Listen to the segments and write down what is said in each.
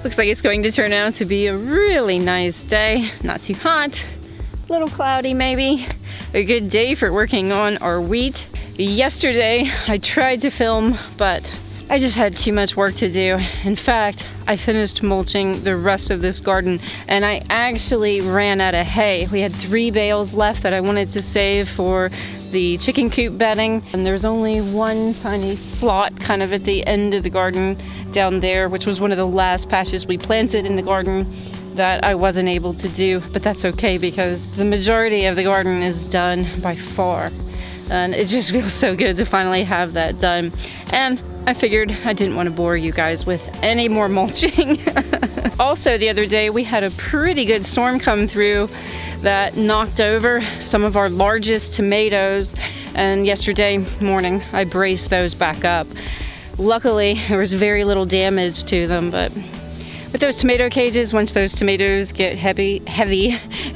Looks like it's going to turn out to be a really nice day. Not too hot, a little cloudy maybe. A good day for working on our wheat. Yesterday I tried to film, but I just had too much work to do. In fact, I finished mulching the rest of this garden and I actually ran out of hay. We had 3 bales left that I wanted to save for the chicken coop bedding, and there's only one tiny slot kind of at the end of the garden down there, which was one of the last patches we planted in the garden that I wasn't able to do, but that's okay because the majority of the garden is done by far, and it just feels so good to finally have that done. And I figured I didn't want to bore you guys with any more mulching. Also, the other day we had a pretty good storm come through that knocked over some of our largest tomatoes, and yesterday morning I braced those back up. Luckily there was very little damage to them, but with those tomato cages, once those tomatoes get heavy,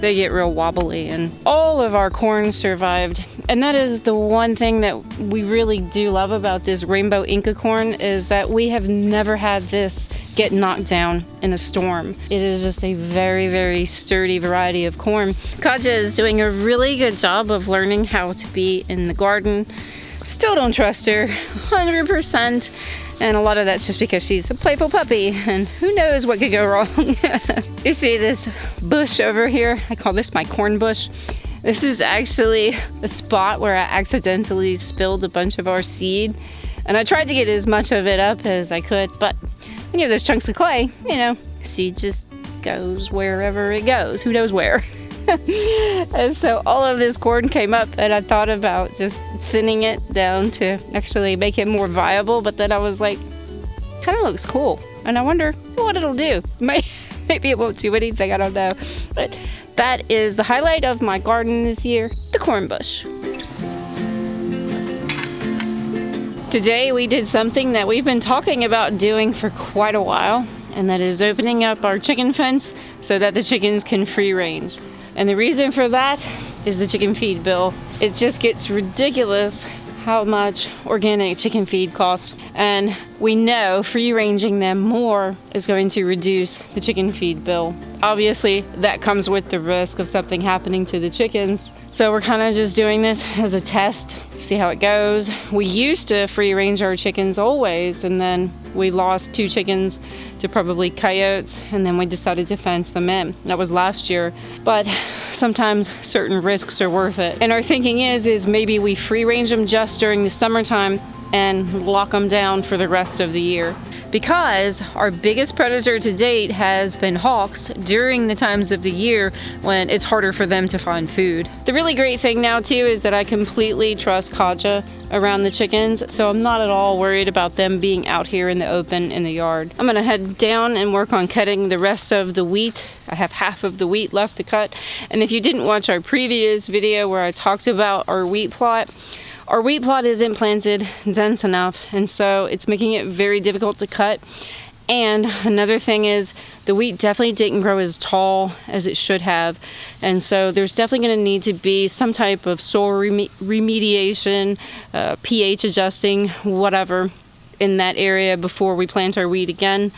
they get real wobbly, and all of our corn survived. And that is the one thing that we really do love about this rainbow Inca corn, is that we have never had this get knocked down in a storm. It is just a very, very sturdy variety of corn. Katja is doing a really good job of learning how to be in the garden. Still don't trust her 100%. And a lot of that's just because she's a playful puppy and who knows what could go wrong. You see this bush over here? I call this my corn bush. This is actually a spot where I accidentally spilled a bunch of our seed. And I tried to get as much of it up as I could, but when you have those chunks of clay, you know, seed just goes wherever it goes. Who knows where? And so all of this corn came up, and I thought about just thinning it down to actually make it more viable, but then I was like, kind of looks cool, and I wonder what it'll do. Maybe it won't do anything, I don't know. But that is the highlight of my garden this year, the corn bush. Today we did something that we've been talking about doing for quite a while, and that is opening up our chicken fence so that the chickens can free range. And the reason for that is the chicken feed bill. It just gets ridiculous how much organic chicken feed costs. And we know free ranging them more is going to reduce the chicken feed bill. Obviously, that comes with the risk of something happening to the chickens. So we're kind of just doing this as a test, see how it goes. We used to free range our chickens always, and then we lost 2 chickens to probably coyotes, and then we decided to fence them in. That was last year, but sometimes certain risks are worth it. And our thinking is maybe we free range them just during the summertime and lock them down for the rest of the year. Because our biggest predator to date has been hawks during the times of the year when it's harder for them to find food. The really great thing now too is that I completely trust Katja around the chickens, so I'm not at all worried about them being out here in the open in the yard. I'm gonna head down and work on cutting the rest of the wheat. I have half of the wheat left to cut, and if you didn't watch our previous video where I talked about our wheat plot isn't planted dense enough, and so it's making it very difficult to cut. And another thing is the wheat definitely didn't grow as tall as it should have, and so there's definitely going to need to be some type of soil remediation, pH adjusting, whatever, in that area before we plant our wheat again.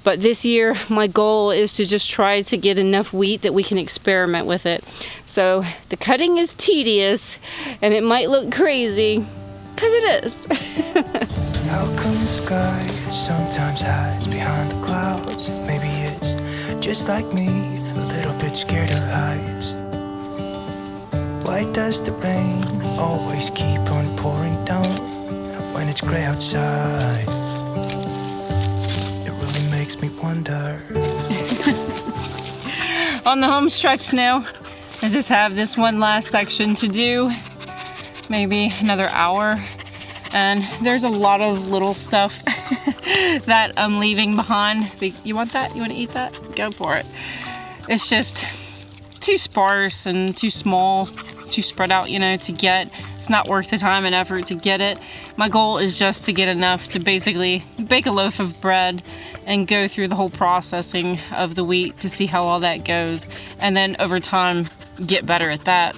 But this year, my goal is to just try to get enough wheat that we can experiment with it. So the cutting is tedious, and it might look crazy, because it is. How come the sky sometimes hides behind the clouds? Maybe it's just like me, a little bit scared of heights. Why does the rain always keep on pouring down when it's gray outside? Makes me wonder. On the home stretch now, I just have this one last section to do, maybe another hour. And there's a lot of little stuff that I'm leaving behind. You want that? You want to eat that? Go for it. It's just too sparse and too small, too spread out, you know, to get. It's not worth the time and effort to get it. My goal is just to get enough to basically bake a loaf of bread and go through the whole processing of the wheat to see how all that goes. And then over time, get better at that.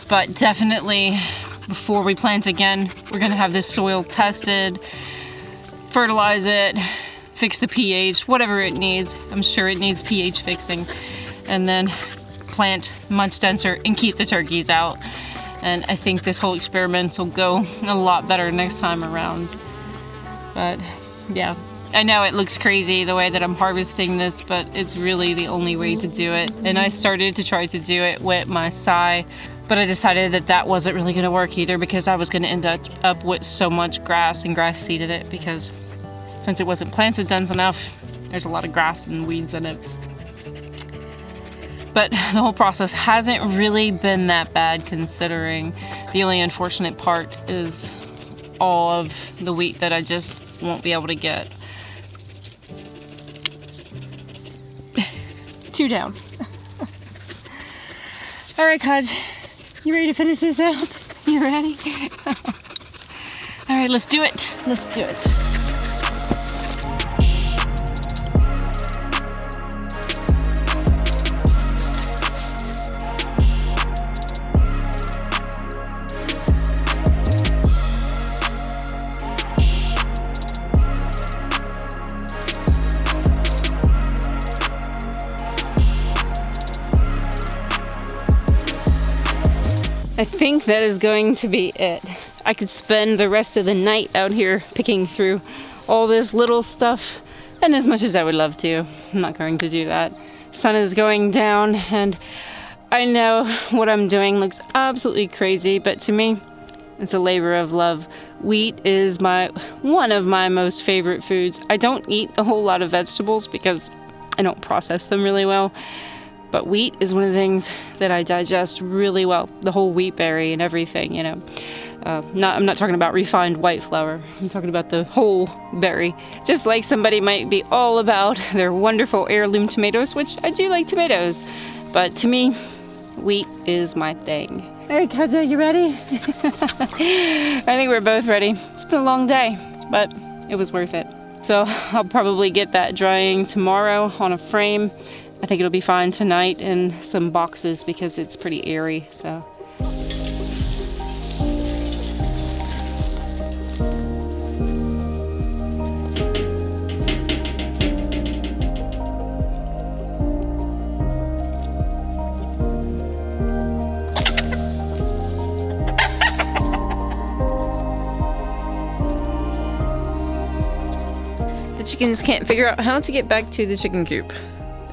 But definitely, before we plant again, we're gonna have this soil tested, fertilize it, fix the pH, whatever it needs. I'm sure it needs pH fixing. And then plant much denser and keep the turkeys out. And I think this whole experiment will go a lot better next time around. But yeah, I know it looks crazy the way that I'm harvesting this, but it's really the only way to do it. And I started to try to do it with my scythe, but I decided that that wasn't really going to work either, because I was going to end up with so much grass and grass seed in it, because since it wasn't planted dense enough, there's a lot of grass and weeds in it. But the whole process hasn't really been that bad, considering. The only unfortunate part is all of the wheat that I just won't be able to get. 2 down. All right, Cudge. You ready to finish this out? You ready? All right, let's do it. Let's do it. I think that is going to be it. I could spend the rest of the night out here picking through all this little stuff, and as much as I would love to, I'm not going to do that. Sun is going down, and I know what I'm doing looks absolutely crazy, but to me, it's a labor of love. Wheat is one of my most favorite foods. I don't eat a whole lot of vegetables because I don't process them really well. But wheat is one of the things that I digest really well. The whole wheat berry and everything, you know. I'm not talking about refined white flour. I'm talking about the whole berry. Just like somebody might be all about their wonderful heirloom tomatoes, which I do like tomatoes. But to me, wheat is my thing. All right, Kaja, you ready? I think we're both ready. It's been a long day, but it was worth it. So I'll probably get that drying tomorrow on a frame. I think it'll be fine tonight in some boxes because it's pretty airy, so. The chickens can't figure out how to get back to the chicken coop.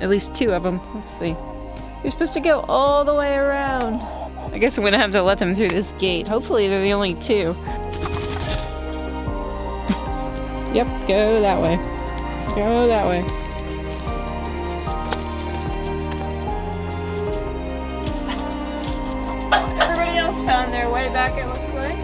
At least 2 of them. Let's see. You're supposed to go all the way around. I guess I'm gonna have to let them through this gate. Hopefully they're the only 2. Yep, go that way. Go that way. Everybody else found their way back, it looks like.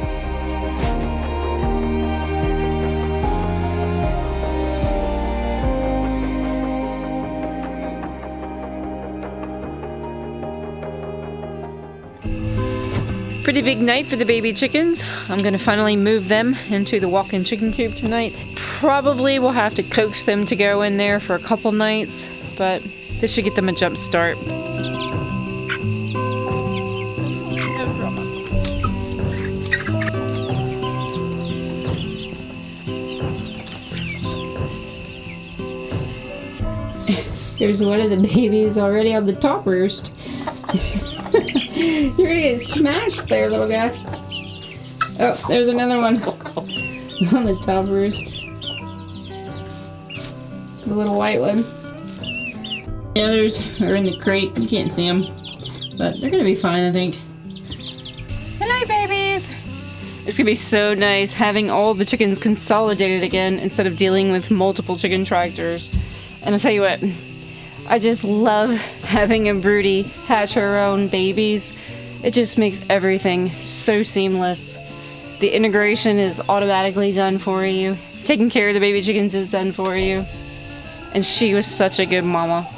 Pretty big night for the baby chickens. I'm gonna finally move them into the walk-in chicken coop tonight. Probably will have to coax them to go in there for a couple nights, but this should get them a jump start. There's one of the babies already on the top roost. You're gonna get smashed there, little guy. Oh, there's another one on the top roost. The little white one. The others are in the crate. You can't see them, but they're gonna be fine, I think. Good night, babies. It's gonna be so nice having all the chickens consolidated again instead of dealing with multiple chicken tractors. And I'll tell you what, I just love having a broody hatch her own babies. It just makes everything so seamless. The integration is automatically done for you. Taking care of the baby chickens is done for you. And she was such a good mama.